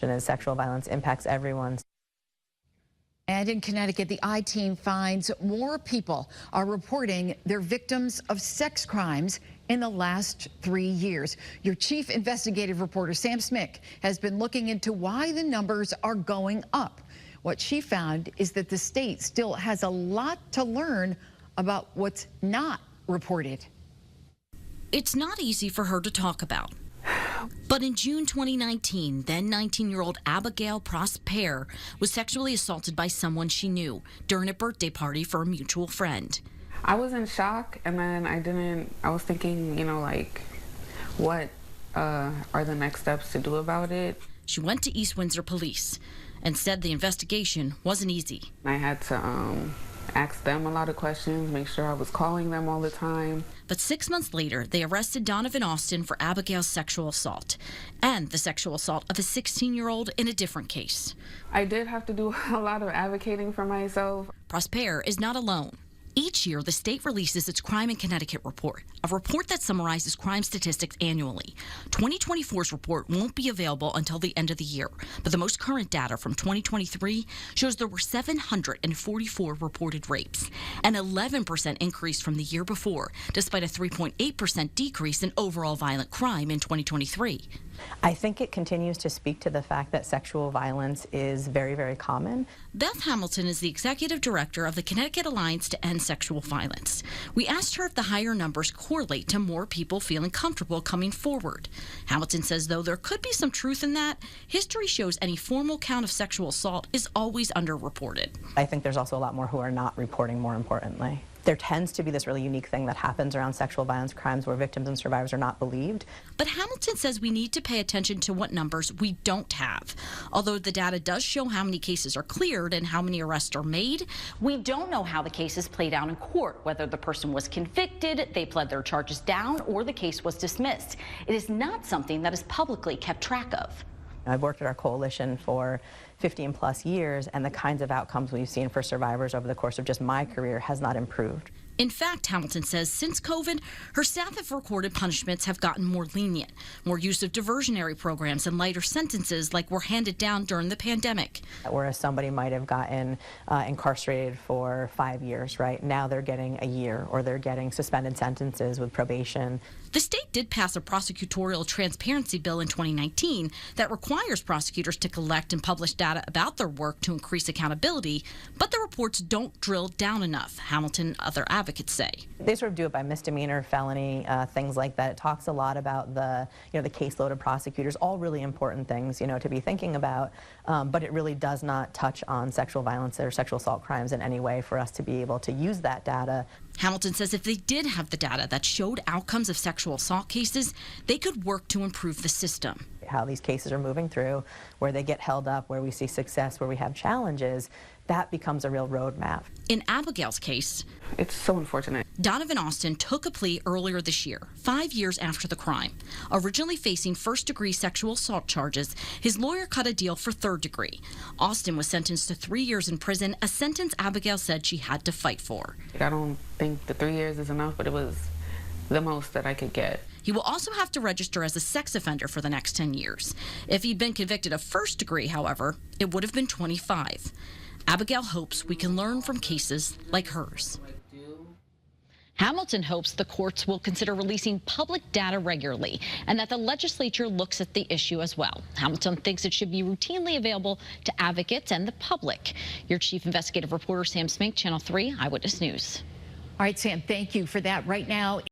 As sexual violence impacts everyone. And in Connecticut, the I-Team finds more people are reporting they're victims of sex crimes in the last 3 years. Your chief investigative reporter, Sam Smick, has been looking into why the numbers are going up. What she found is that the state still has a lot to learn about what's not reported. It's not easy for her to talk about. But in June 2019, then 19-year-old Abigail Prosper was sexually assaulted by someone she knew during a birthday party for a mutual friend. I was in shock, and then I was thinking, like, what are the next steps to do about it? She went to East Windsor Police and said the investigation wasn't easy. I had to ask them a lot of questions, make sure I was calling them all the time. But 6 months later, they arrested Donovan Austin for Abigail's sexual assault and the sexual assault of a 16-year-old in a different case. I did have to do a lot of advocating for myself. Prosper is not alone. Each year, the state releases its Crime in Connecticut report, a report that summarizes crime statistics annually. 2024's report won't be available until the end of the year, but the most current data from 2023 shows there were 744 reported rapes, an 11% increase from the year before, despite a 3.8% decrease in overall violent crime in 2023. I think it continues to speak to the fact that sexual violence is very, very common. Beth Hamilton is the executive director of the Connecticut Alliance to End Sexual Violence. We asked her if the higher numbers correlate to more people feeling comfortable coming forward. Hamilton says, though there could be some truth in that, history shows any formal count of sexual assault is always underreported. I think there's also a lot more who are not reporting, more importantly. There tends to be this really unique thing that happens around sexual violence crimes where victims and survivors are not believed. But Hamilton says we need to pay attention to what numbers we don't have. Although the data does show how many cases are cleared and how many arrests are made, we don't know how the cases played out in court, whether the person was convicted, they pled their charges down, or the case was dismissed. It is not something that is publicly kept track of. I've worked at our coalition for 15 plus years, and the kinds of outcomes we've seen for survivors over the course of just my career has not improved. In fact, Hamilton says since COVID, her staff have recorded punishments have gotten more lenient, more use of diversionary programs and lighter sentences like were handed down during the pandemic. Whereas somebody might have gotten incarcerated for 5 years, right? Now they're getting a year, or they're getting suspended sentences with probation. The state did pass a prosecutorial transparency bill in 2019 that requires prosecutors to collect and publish data about their work to increase accountability, but the reports don't drill down enough, Hamilton and other advocates say. They sort of do it by misdemeanor, felony, things like that. It talks a lot about the caseload of prosecutors, all really important things, to be thinking about, but it really does not touch on sexual violence or sexual assault crimes in any way for us to be able to use that data. Hamilton says if they did have the data that showed outcomes of sexual assault cases, they could work to improve the system. How these cases are moving through, where they get held up, where we see success, where we have challenges, that becomes a real roadmap. In Abigail's case, it's so unfortunate. Donovan Austin took a plea earlier this year, 5 years after the crime. Originally facing first-degree sexual assault charges, his lawyer cut a deal for third-degree. Austin was sentenced to 3 years in prison, a sentence Abigail said she had to fight for. I don't think the 3 years is enough, but it was the most that I could get. He will also have to register as a sex offender for the next 10 years. If he'd been convicted of first degree, however, it would have been 25. Abigail hopes we can learn from cases like hers. Hamilton hopes the courts will consider releasing public data regularly and that the legislature looks at the issue as well. Hamilton thinks it should be routinely available to advocates and the public. Your chief investigative reporter, Sam Smink, Channel 3 Eyewitness News. All right, Sam, thank you for that. Right now,